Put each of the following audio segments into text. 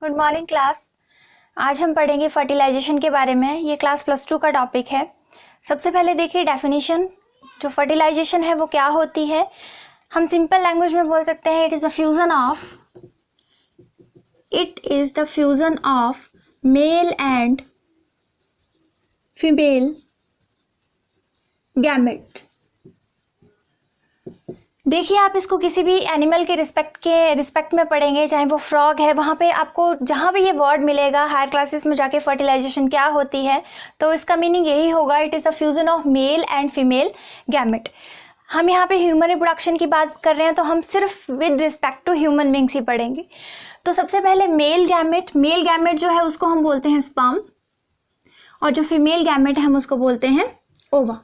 Good morning class. आज हम पढ़ेंगे फर्टिलाइजेशन के बारे में। ये क्लास +2 का टॉपिक है। सबसे पहले देखिए डेफिनेशन, जो फर्टिलाइजेशन है वो क्या होती है। हम सिंपल लैंग्वेज में बोल सकते हैं it is the fusion of male and female gamete. देखिए आप इसको किसी भी एनिमल के रिस्पेक्ट में पढ़ेंगे, चाहे वो फ्रॉग है, वहाँ पे आपको जहाँ भी ये वर्ड मिलेगा हायर क्लासेस में जाके फर्टिलाइजेशन क्या होती है तो इसका मीनिंग यही होगा, it is the fusion of male and female gamete. हम यहाँ पे ह्यूमन रिप्रोडक्शन की बात कर रहे हैं तो हम सिर्फ with respect to human beings ही पढ़ेंगे। तो सबसे पहले मेल गैमेट जो है उसको हम बोलते हैं स्पर्म, और जो फीमेल गैमेट है हम उसको बोलते हैं ओवा।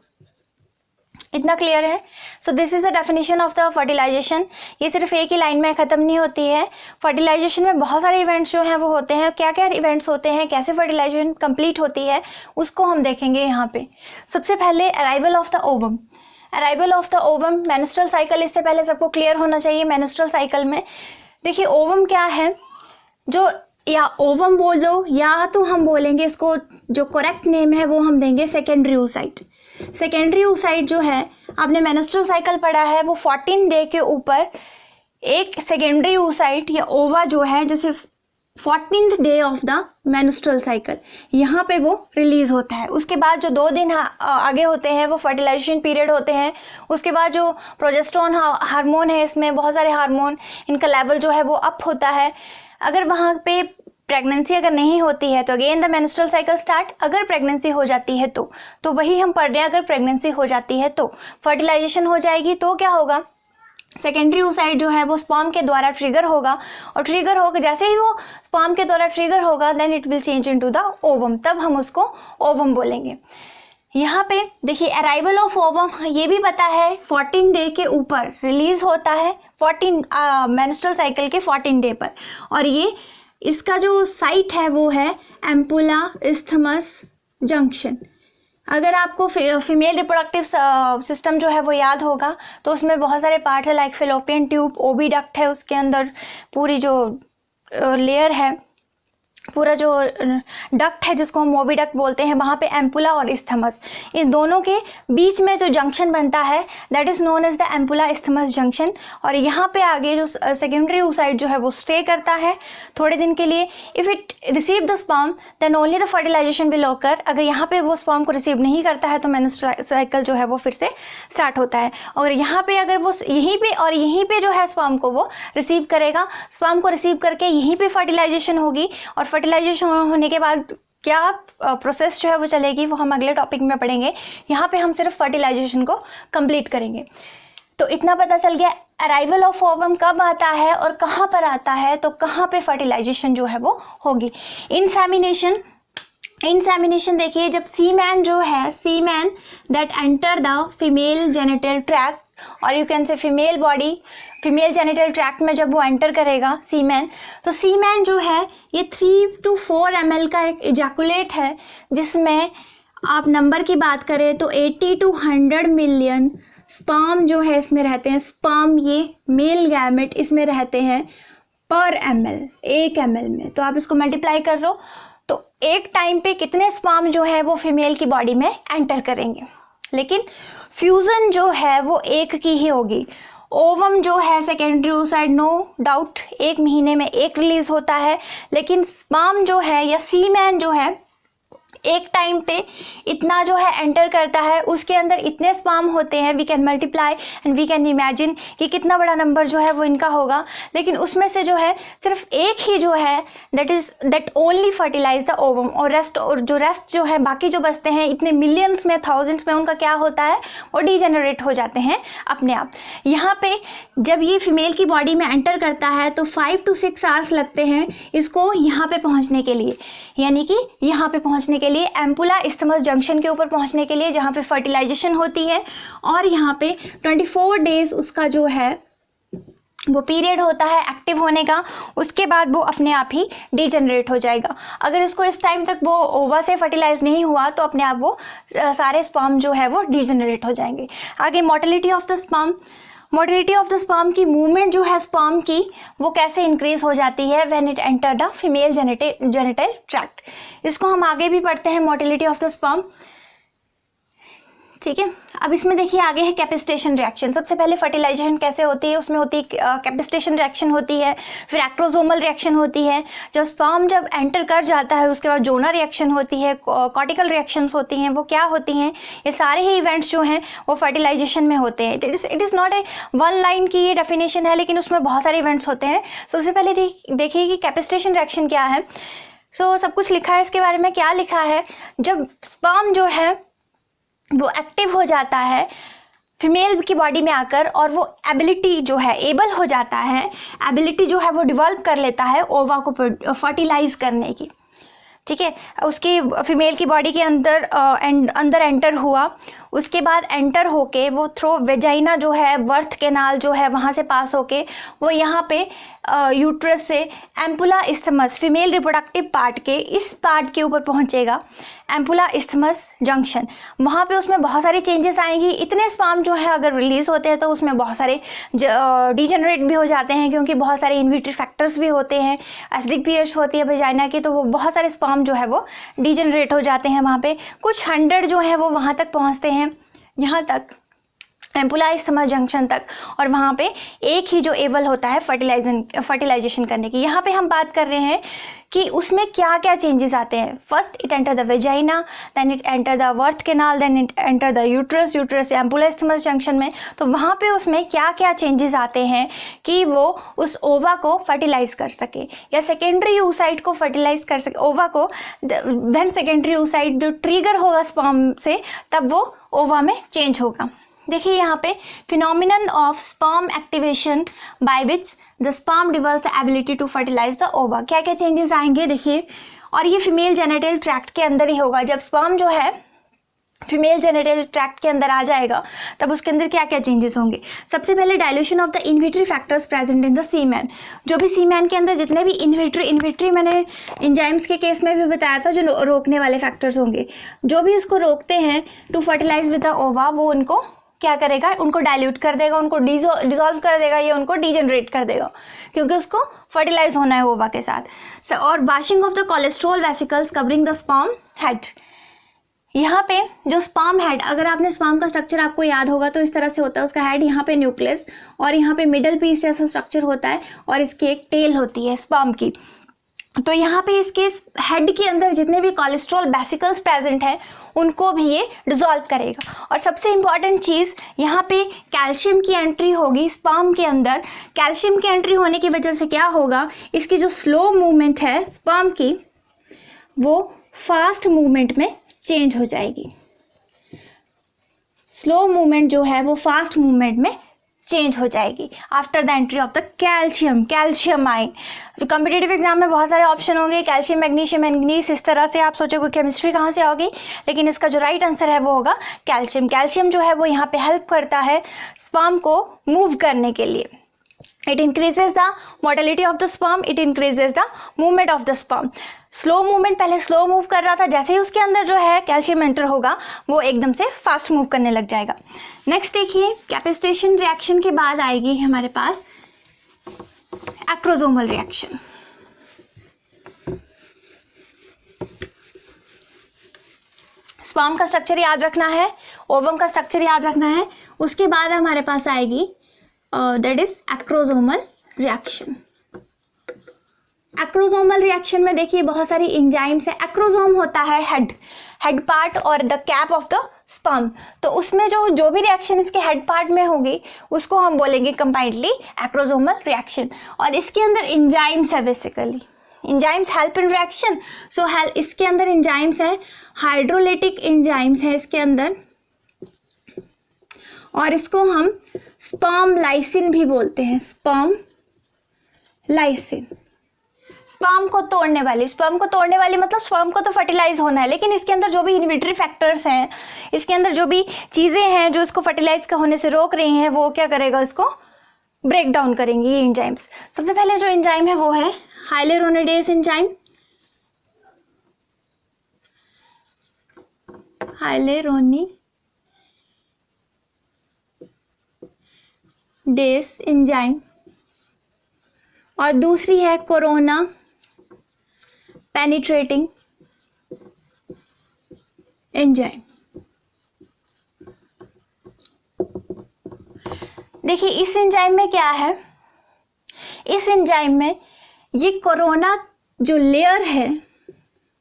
इतना क्लियर है। So this is a definition of the fertilisation. ये सिर्फ एक ही लाइन में ख़त्म नहीं होती है। फर्टिलाइजेशन में बहुत सारे इवेंट्स जो हैं वो होते हैं। क्या क्या इवेंट्स होते हैं, कैसे फर्टिलाइजेशन कंप्लीट होती है, उसको हम देखेंगे यहाँ पे। सबसे पहले arrival of the ovum. Menstrual cycle, इससे पहले सबको क्लियर होना चाहिए। मेंस्ट्रुअल साइकिल में देखिए ओवम क्या है, जो या ओवम बोलो या तो हम बोलेंगे इसको, जो करेक्ट नेम है वो हम देंगे सेकेंडरी oocyte। सेकेंडरी oocyte जो है, आपने मेंस्ट्रुअल साइकिल पढ़ा है, वो 14 डे के ऊपर एक सेकेंडरी oocyte या ओवा जो है, जैसे 14th day of the menstrual cycle, यहाँ पे वो रिलीज होता है। उसके बाद जो 2 दिन आगे होते हैं वो फर्टिलाइजेशन पीरियड होते हैं। उसके बाद जो प्रोजेस्टेरोन हार्मोन है, इसमें बहुत सारे हार्मोन, इनका लेवल जो है वो अप होता है। अगर वहाँ पे प्रेगनेंसी अगर नहीं होती है तो again the menstrual cycle start. अगर प्रेगनेंसी हो जाती है तो वही हम पढ़ रहे हैं। अगर प्रेगनेंसी हो जाती है तो फर्टिलाइजेशन हो जाएगी, तो क्या होगा, सेकेंडरी oocyte जो है वो स्पर्म के द्वारा ट्रिगर होगा, और ट्रिगर होगा जैसे ही वो स्पर्म के द्वारा ट्रिगर होगा then it will change into the ovum, तब हम उसको ओवम बोलेंगे। यहाँ पे देखिए अराइवल ऑफ ओवम, ये भी पता है 14 डे के ऊपर रिलीज होता है, 14 मेंस्ट्रुअल साइकिल के 14 डे पर। और ये इसका जो साइट है वो है एम्पुला इस्थमस जंक्शन। अगर आपको फीमेल रिप्रोडक्टिव सिस्टम जो है वो याद होगा तो उसमें बहुत सारे पार्ट है, लाइक फेलोपियन ट्यूब, ओविडक्ट है, उसके अंदर पूरी जो लेयर है, पूरा जो डक्ट है जिसको हम ओविडक्ट बोलते हैं, वहाँ पे एम्पुला और इस्थमस, इन दोनों के बीच में जो जंक्शन बनता है that is known as the ampulla isthmus junction. और यहाँ पे आगे जो सेकेंडरी oocyte जो है वो स्टे करता है थोड़े दिन के लिए। If it receive the sperm then only the fertilisation will occur. अगर यहाँ पे वो स्पर्म को रिसीव नहीं करता है तो मेंस्ट्रुअल साइकिल जो है वो फिर से स्टार्ट होता है। और यहाँ पे अगर वो यहीं पे जो है स्पर्म को वो रिसीव करेगा, स्पर्म को रिसीव करके यहीं पे फर्टिलाइजेशन होगी, और फर्टिलाइजेशन होने के बाद क्या प्रोसेस जो है वो चलेगी वो हम अगले टॉपिक में पढ़ेंगे। यहाँ पे हम सिर्फ फर्टिलाइजेशन को कंप्लीट करेंगे। तो इतना पता चल गया अराइवल ऑफ ओवम कब आता है और कहाँ पर आता है, तो कहाँ पे फर्टिलाइजेशन जो है वो होगी। इंसेमिनेशन देखिए, जब सीमैन जो है, semen that enter the female genital tract, और you can say female body, female genital tract में जब वो एंटर करेगा सीमैन, तो सीमैन जो है ये 3 to 4 ml का एक इजैकुलेट है, जिसमें आप नंबर की बात करें तो 80 to 100 मिलियन स्पर्म जो है इसमें रहते हैं। स्पर्म ये मेल गैमेट इसमें रहते हैं पर ml, 1 ml में। तो आप इसको मल्टीप्लाई कर लो तो एक टाइम पे कितने स्पर्म जो है वो फीमेल की बॉडी में एंटर करेंगे। लेकिन फ्यूज़न जो है वो एक की ही होगी। ओवम जो है सेकेंडरी oocyte नो डाउट 1 महीने में एक रिलीज होता है, लेकिन स्पर्म जो है या सीमैन जो है एक टाइम पे इतना जो है एंटर करता है, उसके अंदर इतने स्पर्म होते हैं, we can multiply and we can imagine कि कितना बड़ा नंबर जो है वो इनका होगा। लेकिन उसमें से जो है सिर्फ एक ही जो है that only fertilise the ovum, और जो रेस्ट जो है बाकी जो बचते हैं इतने मिलियंस में, थाउजेंड्स में, उनका क्या होता है, वो डीजेनरेट हो जाते हैं अपने आप। यहाँ पे जब ये फीमेल की बॉडी में एंटर करता है तो 5 to 6 आवर्स लगते हैं इसको यहाँ पे पहुँचने के लिए, यानी कि यहाँ पे पहुँचने के लिए एम्पुला इस्थमस जंक्शन के ऊपर पहुँचने के लिए, जहाँ पे फर्टिलाइजेशन होती है। और यहाँ पे 24 डेज उसका जो है वो पीरियड होता है एक्टिव होने का। उसके बाद वो अपने आप ही डीजनरेट हो जाएगा। अगर इसको इस टाइम तक वो ओवा से फर्टिलाइज नहीं हुआ तो अपने आप वो सारे स्पर्म जो है वो डीजनरेट हो जाएंगे। आगे mortality of the sperm, motility of the sperm की मूवमेंट जो है स्पर्म की वो कैसे इंक्रीज हो जाती है when it enter the female genital tract. इसको हम आगे भी पढ़ते हैं, मोटिलिटी ऑफ द स्पर्म, ठीक है। अब इसमें देखिए आगे है कैपिस्टेशन रिएक्शन। सबसे पहले फर्टिलाइजेशन कैसे होती है, उसमें होती है कैपिस्टेशन रिएक्शन होती है, फिर एक्रोसोमल रिएक्शन होती है। जब स्पर्म जब एंटर कर जाता है उसके बाद जोना रिएक्शन होती है, कॉर्टिकल रिएक्शंस होती हैं। वो क्या होती हैं, ये सारे ही इवेंट्स जो हैं वो फर्टिलाइजेशन में होते हैं। It is not a one line की ये डेफिनेशन है, लेकिन उसमें बहुत सारे इवेंट्स होते हैं। सबसे पहले देखिए कि कैपिस्टेशन रिएक्शन क्या है। सब कुछ लिखा है इसके बारे में। क्या लिखा है, जब स्पर्म जो है वो एक्टिव हो जाता है फीमेल की बॉडी में आकर, और वो एबिलिटी जो है एबल हो जाता है, एबिलिटी जो है वो डिवेल्प कर लेता है ओवा को फर्टिलाइज करने की, ठीक है। उसकी फीमेल की बॉडी के अंदर एंटर हुआ, उसके बाद एंटर होके वो थ्रो वेजाइना जो है, बर्थ कैनाल जो है वहाँ से पास होके वो यहाँ पे यूट्रस से ampulla isthmus, female reproductive part के इस पार्ट के ऊपर पहुँचेगा, एम्पुला इस्थमस जंक्शन। वहाँ पे उसमें बहुत सारी चेंजेस आएंगी। इतने स्पर्म जो है अगर रिलीज़ होते हैं तो उसमें बहुत सारे डिजेनरेट भी हो जाते हैं, क्योंकि बहुत सारे इन्विटरी फैक्टर्स भी होते हैं, एसिडिक पीएच होती है वेजाइना की, तो वो बहुत सारे स्पर्म जो है वो डिजेनरेट हो जाते हैं वहाँ पे। कुछ 100 जो है वो वहाँ तक पहुँचते हैं, यहाँ तक एम्पुला इस्थमस जंक्शन तक, और वहाँ पे एक ही जो एबल होता है फर्टिलाइजेशन करने की। यहाँ पे हम बात कर रहे हैं कि उसमें क्या क्या चेंजेस आते हैं। First it enter the vagina, then it enter the birth canal, then it enter the uterus ampulla isthmus junction में। तो वहाँ पे उसमें क्या क्या चेंजेस आते हैं कि वो उस ओवा को फर्टिलाइज कर सके, या सेकेंडरी oocyte को फर्टिलाइज कर सके ओवा को। व्हेन सेकेंडरी oocyte जो ट्रिगर होगा स्पर्म से, तब वो ओवा में चेंज होगा। देखिए यहाँ पे phenomenon of sperm activation by which the sperm develops the ability to fertilise the ova. क्या क्या चेंजेस आएंगे देखिए, और ये फीमेल जेनिटल ट्रैक्ट के अंदर ही होगा। जब स्पर्म जो है फीमेल जेनिटल ट्रैक्ट के अंदर आ जाएगा तब उसके अंदर क्या क्या चेंजेस होंगे। सबसे पहले dilution of the inhibitory factors present in the semen. जो भी सीमैन के अंदर जितने भी इन्विटरी मैंने एंजाइम्स के केस में भी बताया था, जो रोकने वाले फैक्टर्स होंगे, जो भी इसको रोकते हैं टू फर्टिलाइज विद द ओवा, वो उनको क्या करेगा, उनको डाइल्यूट कर देगा, उनको डिसॉल्व कर देगा, या उनको डीजनरेट कर देगा, क्योंकि उसको फर्टिलाइज होना है ओवा के साथ। और washing of the cholesterol vesicles covering the sperm head. यहाँ पे जो स्पर्म हेड, अगर आपने स्पर्म का स्ट्रक्चर आपको याद होगा तो इस तरह से होता है। उसका हेड यहाँ पे न्यूक्लियस, और यहाँ पे मिडल पीस जैसा स्ट्रक्चर होता है, और इसकी एक टेल होती है स्पर्म की। तो यहाँ पे इसके हेड के अंदर जितने भी कोलेस्ट्रॉल वेसिकल्स प्रेजेंट हैं उनको भी ये डिसॉल्व करेगा। और सबसे इम्पॉर्टेंट चीज़ यहाँ पे कैल्शियम की एंट्री होगी स्पर्म के अंदर। कैल्शियम की एंट्री होने की वजह से क्या होगा, इसकी जो स्लो मूवमेंट है स्पर्म की वो फास्ट मूवमेंट में चेंज हो जाएगी। स्लो मूवमेंट जो है वो फास्ट मूवमेंट में चेंज हो जाएगी after the entry of the calcium ion. Competitive exam में बहुत सारे ऑप्शन होंगे, कैल्शियम, मैग्नीशियम, मैंगनीज, इस तरह से आप सोचोगे केमिस्ट्री कहाँ से आओगी, लेकिन इसका जो राइट आंसर है वो होगा कैल्शियम। कैल्शियम जो है वो यहाँ पे हेल्प करता है स्पर्म को मूव करने के लिए। It increases the motility of the sperm, it increases the movement of the sperm. Slow movement, पहले स्लो मूव कर रहा था, जैसे ही उसके अंदर जो है कैल्शियम एंटर होगा वो एकदम से फास्ट मूव करने लग जाएगा। नेक्स्ट देखिए, कैपिस्टेशन रिएक्शन के बाद आएगी हमारे पास एक्रोसोमल रिएक्शन। स्पर्म का स्ट्रक्चर याद रखना है, ओवम का स्ट्रक्चर याद रखना है, उसके बाद हमारे पास आएगी that is acrosomal reaction. Acrosomal reaction में देखिए बहुत सारी एंजाइम्स है। एक्रोसोम होता है हेड पार्ट और the cap of the sperm. तो उसमें जो भी रिएक्शन इसके हेड पार्ट में होगी उसको हम बोलेंगे कंबाइंडली एक्रोसोमल रिएक्शन। और इसके अंदर एंजाइम्स है, basically enzymes help in reaction. So इसके अंदर एंजाइम्स है, हाइड्रोलिटिक एंजाइम्स है इसके अंदर, और इसको हम स्पर्म लाइसिन भी बोलते हैं। स्पर्म लाइसिन, स्पर्म को तोड़ने वाली मतलब स्पर्म को तो फर्टिलाइज होना है, लेकिन इसके अंदर जो भी इन्विटरी फैक्टर्स हैं, इसके अंदर जो भी चीज़ें हैं जो इसको फर्टिलाइज का होने से रोक रही हैं, वो क्या करेगा, इसको ब्रेक डाउन करेंगी ये एंजाइम्स। सबसे पहले जो एंजाइम है वो है हाइलेरोनिडेज एंजाइम। डिस एंजाइम और दूसरी है कोरोना पेनिट्रेटिंग एंजाइम। देखिए इस एंजाइम में क्या है, इस एंजाइम में ये कोरोना जो लेयर है,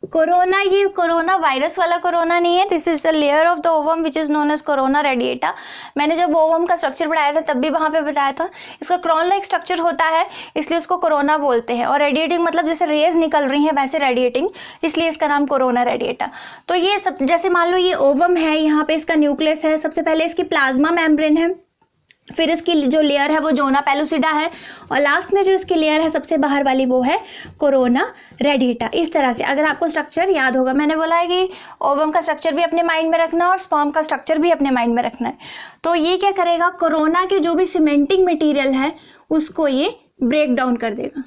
कोरोना, ये कोरोना वायरस वाला कोरोना नहीं है, this is the layer of the ovum which is known as corona radiata. मैंने जब ओवम का स्ट्रक्चर पढ़ाया था तब भी वहाँ पे बताया था, इसका क्रॉन लाइक स्ट्रक्चर होता है इसलिए उसको कोरोना बोलते हैं, और रेडिएटिंग मतलब जैसे रेज निकल रही हैं वैसे रेडिएटिंग, इसलिए इसका नाम कोरोना रेडिएटा। तो ये सब, जैसे मान लो ये ओवम है, यहाँ पे इसका न्यूक्लियस है, सबसे पहले इसकी प्लाज्मा मेम्ब्रेन है, फिर इसकी जो लेयर है वो जोना पेलुसिडा है, और लास्ट में जो इसकी लेयर है सबसे बाहर वाली वो है कोरोना रेडिएटा। इस तरह से अगर आपको स्ट्रक्चर याद होगा, मैंने बोला है कि ओवम का स्ट्रक्चर भी अपने माइंड में रखना और स्पर्म का स्ट्रक्चर भी अपने माइंड में रखना है। तो ये क्या करेगा, कोरोना के जो भी सीमेंटिंग मटेरियल है उसको ये ब्रेक डाउन कर देगा।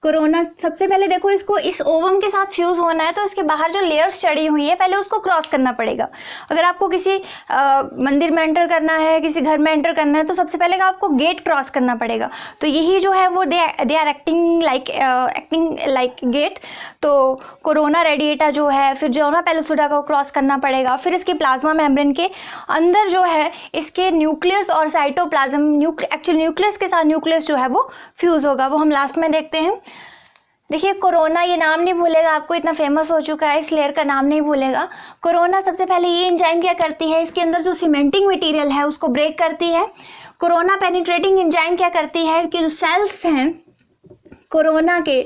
कोरोना सबसे पहले देखो, इसको इस ओवम के साथ फ्यूज़ होना है तो इसके बाहर जो लेयर्स चढ़ी हुई है पहले उसको क्रॉस करना पड़ेगा। अगर आपको किसी मंदिर में एंटर करना है, किसी घर में एंटर करना है, तो सबसे पहले आपको गेट क्रॉस करना पड़ेगा। तो यही जो है वो they are acting like gate. तो कोरोना रेडिएटा जो है, फिर जोना पेलुसिडा को क्रॉस करना पड़ेगा, फिर इसकी प्लाज्मा मेम्ब्रेन के अंदर जो है इसके न्यूक्लियस और साइटोप्लाज्म, एक्चुअल न्यूक्लियस के साथ न्यूक्लियस जो है वो फ्यूज़ होगा, वो हम लास्ट में देखते हैं। देखिए कोरोना, ये नाम नहीं भूलेगा आपको, इतना फेमस हो चुका है, इस लेयर का नाम नहीं भूलेगा। कोरोना सबसे पहले ये एंजाइम क्या करती है, इसके अंदर जो सीमेंटिंग मटेरियल है उसको ब्रेक करती है। कोरोना पेनिट्रेटिंग एंजाइम क्या करती है कि जो सेल्स हैं कोरोना के,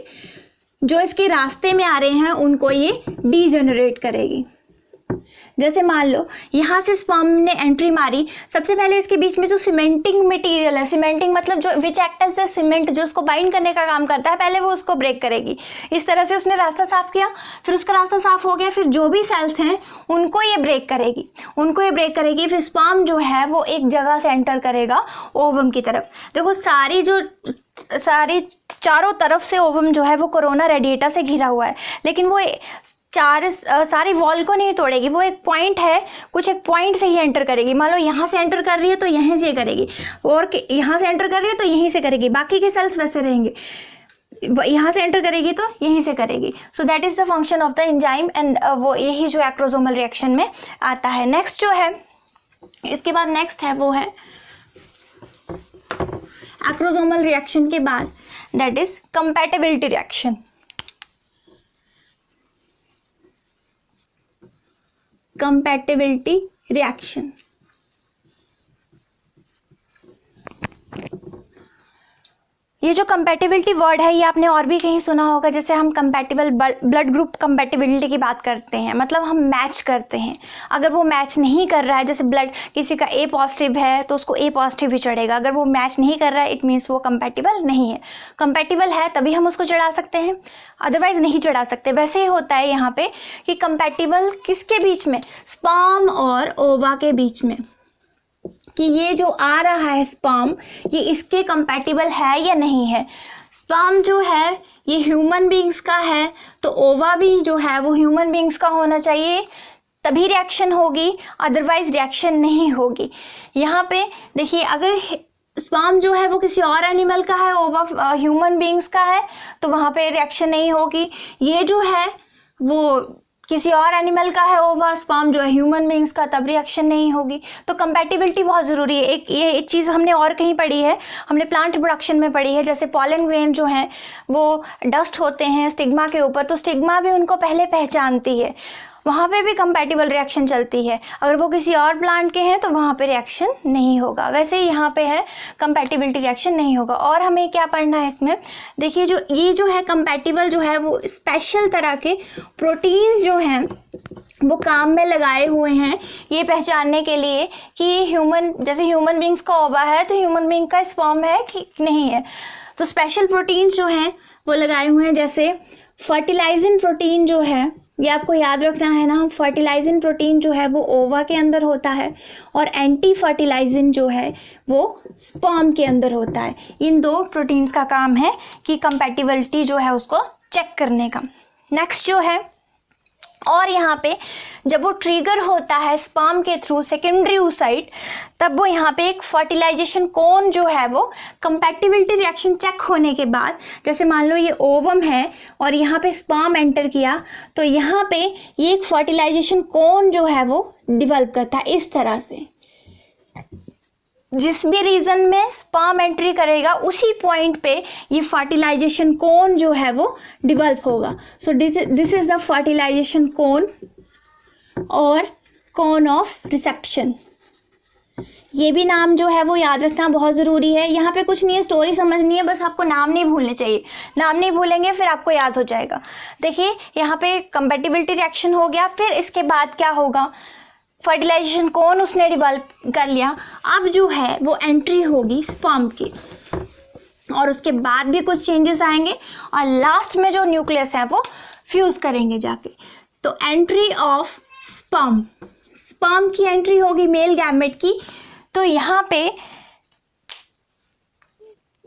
जो इसके रास्ते में आ रहे हैं उनको ये डीजेनरेट करेगी। जैसे मान लो यहाँ से स्पर्म ने एंट्री मारी, सबसे पहले इसके बीच में जो सीमेंटिंग मटेरियल है, सीमेंटिंग मतलब जो विच एक्ट एज सीमेंट, जो उसको बाइंड करने का काम करता है, पहले वो उसको ब्रेक करेगी। इस तरह से उसने रास्ता साफ किया, फिर उसका रास्ता साफ हो गया, फिर जो भी सेल्स हैं उनको ये ब्रेक करेगी, फिर स्पर्म जो है वो एक जगह से एंटर करेगा ओवम की तरफ। देखो सारी चारों तरफ से ओवम जो है वो कोरोना रेडिएटा से घिरा हुआ है, लेकिन वो सारी वॉल को नहीं तोड़ेगी, वो एक पॉइंट है, कुछ एक पॉइंट से ही एंटर करेगी। मान लो यहाँ से एंटर कर रही है तो यहीं से करेगी, और यहाँ से एंटर कर रही है तो यहीं से करेगी, बाकी के सेल्स वैसे रहेंगे, यहाँ से एंटर करेगी तो यहीं से करेगी। So that is the function of the enzyme, and वो यही जो एक्रोसोमल रिएक्शन में आता है। नेक्स्ट जो है, इसके बाद नेक्स्ट है वो है एक्रोसोमल रिएक्शन के बाद that is compatibility reaction. Compatibility reaction, ये जो कंपैटिबिलिटी वर्ड है ये आपने और भी कहीं सुना होगा, जैसे हम कंपैटिबल ब्लड ग्रुप कंपैटिबिलिटी की बात करते हैं, मतलब हम मैच करते हैं। अगर वो मैच नहीं कर रहा है, जैसे ब्लड किसी का ए पॉजिटिव है तो उसको ए पॉजिटिव ही चढ़ेगा, अगर वो मैच नहीं कर रहा है इट मीन्स वो कंपैटिबल नहीं है। कंपैटिबल है तभी हम उसको चढ़ा सकते हैं, अदरवाइज नहीं चढ़ा सकते। वैसे ही होता है यहाँ पे कि कंपैटिबल किसके बीच में, स्पर्म और ओवा के बीच में, कि ये जो आ रहा है स्पर्म ये इसके कंपैटिबल है या नहीं है। स्पर्म जो है ये ह्यूमन बींग्स का है, तो ओवा भी जो है वो ह्यूमन बींग्स का होना चाहिए, तभी रिएक्शन होगी, अदरवाइज रिएक्शन नहीं होगी। यहाँ पे देखिए, अगर स्पर्म जो है वो किसी और एनिमल का है, ओवा ह्यूमन बींग्स का है, तो वहाँ पे रिएक्शन नहीं होगी। ये जो है वो किसी और एनिमल का है ओवा, स्पर्म जो है ह्यूमन बींग्स का, तब रिएक्शन नहीं होगी। तो कंपैटिबिलिटी बहुत ज़रूरी है। एक चीज़ हमने और कहीं पढ़ी है, हमने प्लांट रिप्रोडक्शन में पढ़ी है, जैसे पॉलन ग्रेन जो हैं वो डस्ट होते हैं स्टिग्मा के ऊपर, तो स्टिग्मा भी उनको पहले पहचानती है, वहाँ पे भी कंपैटिबल रिएक्शन चलती है। अगर वो किसी और प्लांट के हैं तो वहाँ पे रिएक्शन नहीं होगा। वैसे ही यहाँ पे है कंपैटिबिलिटी रिएक्शन नहीं होगा। और हमें क्या पढ़ना है इसमें, देखिए जो ये जो है कंपैटिबल जो है वो स्पेशल तरह के प्रोटीन्स जो हैं वो काम में लगाए हुए हैं ये पहचानने के लिए कि ह्यूमन, जैसे ह्यूमन बींग्स का ओवा है तो ह्यूमन बींग का स्पर्म है कि नहीं है। तो स्पेशल प्रोटीन्स जो हैं वो लगाए हुए हैं, जैसे फर्टिलाइजिंग प्रोटीन जो है, ये आपको याद रखना है ना, फर्टिलाइजिंग प्रोटीन जो है वो ओवा के अंदर होता है और एंटी फर्टिलाइजिंग जो है वो स्पर्म के अंदर होता है। इन दो प्रोटीन्स का काम है कि कंपैटिबिलिटी जो है उसको चेक करने का। नेक्स्ट जो है और यहाँ पे जब वो ट्रिगर होता है स्पर्म के थ्रू सेकेंडरी oocyte, तब वो यहाँ पे एक फर्टिलाइजेशन कोन जो है वो कंपैटिबिलिटी रिएक्शन चेक होने के बाद, जैसे मान लो ये ओवम है और यहाँ पे स्पर्म एंटर किया, तो यहाँ पे ये एक फर्टिलाइजेशन कोन जो है वो डिवेल्प करता है इस तरह से। जिस भी रीजन में स्पर्म एंट्री करेगा उसी पॉइंट पे ये फर्टिलाइजेशन कोन जो है वो डिवेल्प होगा। So this is the fertilisation cone और कोन ऑफ रिसेप्शन। ये भी नाम जो है वो याद रखना बहुत ज़रूरी है। यहाँ पे कुछ नहीं है, स्टोरी समझनी है, बस आपको नाम नहीं भूलने चाहिए। नाम नहीं भूलेंगे फिर आपको याद हो जाएगा। देखिए यहाँ पे कंपैटिबिलिटी रिएक्शन हो गया, फिर इसके बाद क्या होगा, फर्टिलाइजेशन कोन उसने डिवेल्प कर लिया। अब जो है वो एंट्री होगी स्पर्म की, और उसके बाद भी कुछ चेंजेस आएंगे और लास्ट में जो न्यूक्लियस है वो फ्यूज़ करेंगे जाके। तो एंट्री ऑफ स्पर्म, स्पर्म की एंट्री होगी मेल गैमेट की। तो यहाँ पे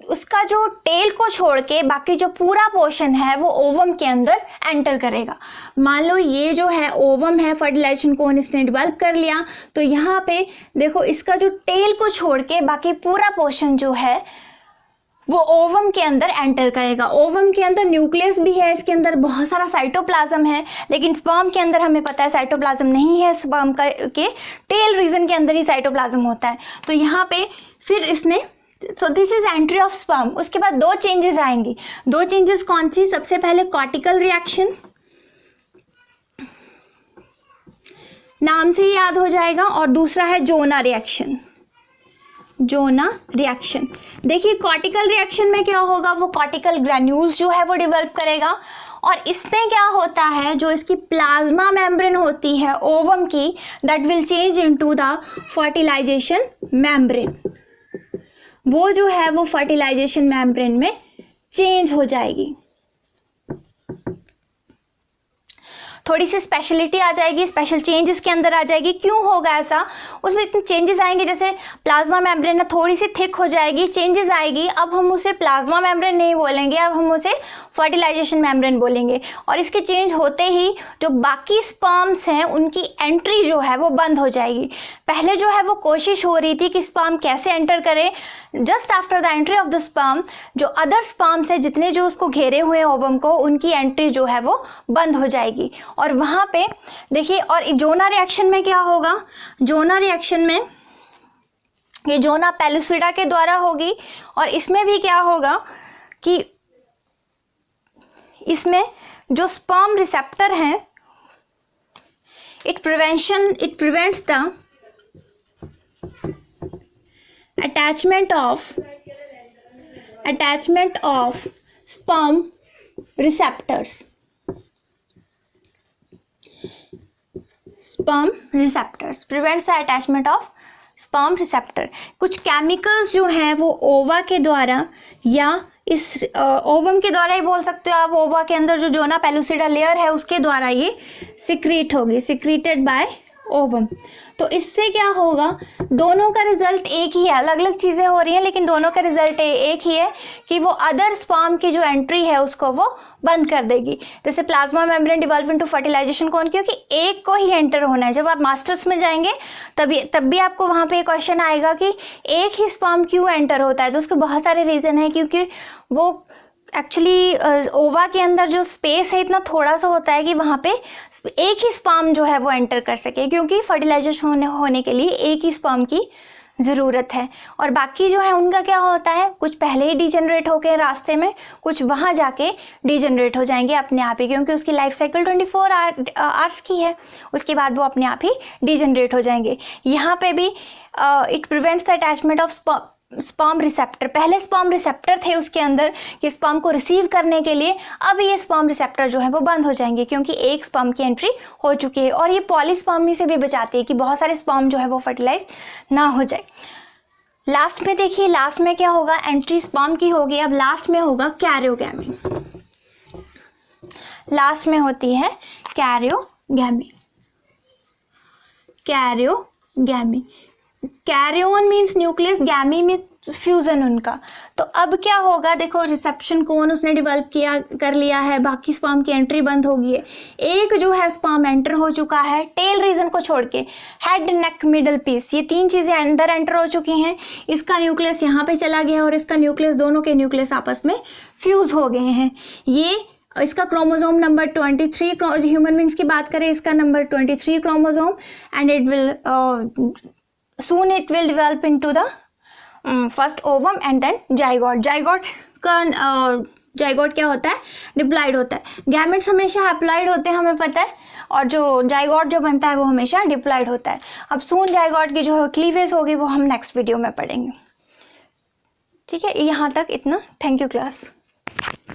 उसका जो टेल को छोड़ के बाकी जो पूरा पोर्शन है वो ओवम के अंदर एंटर करेगा। मान लो ये जो है ओवम है, फर्टिलाइजेशन कोन इसने डेवलप कर लिया, तो यहाँ पे देखो इसका जो टेल को छोड़ के बाकी पूरा पोर्शन जो है वो ओवम के अंदर एंटर करेगा। ओवम के अंदर न्यूक्लियस भी है, इसके अंदर बहुत सारा साइटोप्लाज्म है, लेकिन स्पर्म के अंदर हमें पता है साइटोप्लाज्म नहीं है, स्पर्म के टेल रीजन के अंदर ही साइटोप्लाज्म होता है। तो यहाँ पे फिर इसने, सो this is entry of sperm. उसके बाद दो चेंजेस आएंगी। दो चेंजेस कौन सी, सबसे पहले कॉर्टिकल रिएक्शन, नाम से ही याद हो जाएगा, और दूसरा है जोना रिएक्शन। जोना रिएक्शन, देखिए कॉर्टिकल रिएक्शन में क्या होगा, वो कॉर्टिकल ग्रैन्यूल्स जो है वो डेवलप करेगा, और इसमें क्या होता है, जो इसकी प्लाज्मा मेम्ब्रेन होती है ओवम की, that will change into the fertilisation membrane. वो जो है वो फर्टिलाइजेशन मेम्ब्रेन में चेंज हो जाएगी। थोड़ी सी स्पेशलिटी आ जाएगी, स्पेशल चेंजेस के अंदर आ जाएगी। क्यों होगा ऐसा, उसमें इतने चेंजेस आएंगे, जैसे प्लाज्मा मेम्ब्रेन थोड़ी सी थिक हो जाएगी, चेंजेस आएगी। अब हम उसे प्लाज्मा मेम्ब्रेन नहीं बोलेंगे, अब हम उसे फर्टिलाइजेशन मेम्ब्रेन बोलेंगे। और इसके चेंज होते ही जो बाकी स्पर्म्स हैं उनकी एंट्री जो है वो बंद हो जाएगी। पहले जो है वो कोशिश हो रही थी कि स्पर्म कैसे एंटर करे, just after the entry of the sperm जो अदर स्पर्म्स है जितने जो उसको घेरे हुए हैं ओवम को, उनकी एंट्री जो है वो बंद हो जाएगी। और वहाँ पे देखिए, और जोना रिएक्शन में क्या होगा, जोना रिएक्शन में ये जोना पेलुसिडा के द्वारा होगी, और इसमें भी क्या होगा कि इसमें जो स्पर्म रिसेप्टर हैं, it prevents the attachment of sperm receptors prevents the attachment of sperm receptor। कुछ केमिकल्स जो हैं वो ओवा के द्वारा या इस ओवम के द्वारा ही बोल सकते हो आप, ओवा के अंदर जो जोना पेलुसिडा लेयर है उसके द्वारा ये सिक्रीट होगी, सिक्रीटेड बाय ओवम। तो इससे क्या होगा, दोनों का रिजल्ट एक ही है, अलग अलग चीज़ें हो रही हैं लेकिन दोनों का रिजल्ट एक ही है कि वो अदर स्पर्म की जो एंट्री है उसको वो बंद कर देगी। जैसे plasma membrane develop into fertilisation cone, क्योंकि एक को ही एंटर होना है। जब आप मास्टर्स में जाएंगे तब भी आपको वहाँ पे क्वेश्चन आएगा कि एक ही स्पर्म क्यों एंटर होता है, तो उसके बहुत सारे रीज़न है, क्योंकि वो एक्चुअली ओवा के अंदर जो स्पेस है इतना थोड़ा सा होता है कि वहाँ पे एक ही स्पर्म जो है वो एंटर कर सके, क्योंकि फर्टिलाइजेशन होने के लिए एक ही स्पर्म की ज़रूरत है। और बाकी जो है उनका क्या होता है, कुछ पहले ही डिजेनरेट होके रास्ते में, कुछ वहाँ जाके डिजेनरेट हो जाएंगे अपने आप ही, क्योंकि उसकी लाइफ साइकिल 24 आवर्स की है, उसके बाद वो अपने आप ही डिजेनरेट हो जाएंगे। यहाँ पे भी it prevents the attachment of sperm receptor. पहले स्पर्म रिसेप्टर थे उसके अंदर कि स्पर्म को रिसीव करने के लिए, अब ये स्पर्म रिसेप्टर जो है वो बंद हो जाएंगे, क्योंकि एक स्पर्म की एंट्री हो चुकी है। और ये पॉलीस्पर्मी से भी बचाती है कि बहुत सारे स्पर्म जो है वो फर्टिलाइज ना हो जाए। लास्ट में देखिए, लास्ट में क्या होगा, एंट्री स्पर्म की होगी, अब लास्ट में होगा कैरियोगैमी। लास्ट में होती है karyogamy. Karyogamy, karyon means nucleus, gamy में फ्यूजन उनका। तो अब क्या होगा, देखो रिसेप्शन कोन उसने डेवलप कर लिया है, बाकी स्पर्म की एंट्री बंद होगी है। एक जो है स्पर्म एंटर हो चुका है टेल रीजन को छोड़ के, हेड नेक मिडल पीस, ये 3 चीज़ें अंदर एंटर हो चुकी हैं। इसका न्यूक्लियस यहाँ पे चला गया और इसका न्यूक्लियस, दोनों के न्यूक्लियस आपस में फ्यूज हो गए हैं। ये इसका क्रोमोसोम नंबर 23, ह्यूमन बींग्स की बात करें इसका number 23 chromosome, and it will soon it will develop into the first ovum and then zygote. Zygote क्या होता है, डिप्लॉइड होता है। गैमेट्स हमेशा हैप्लॉइड होते हैं हमें पता है, और जो जाइगोट जो बनता है वो हमेशा डिप्लॉइड होता है। अब सून जाइगोट की जो क्लीवेज होगी वो हम नेक्स्ट वीडियो में पढ़ेंगे। ठीक है, यहाँ तक इतना। Thank you class.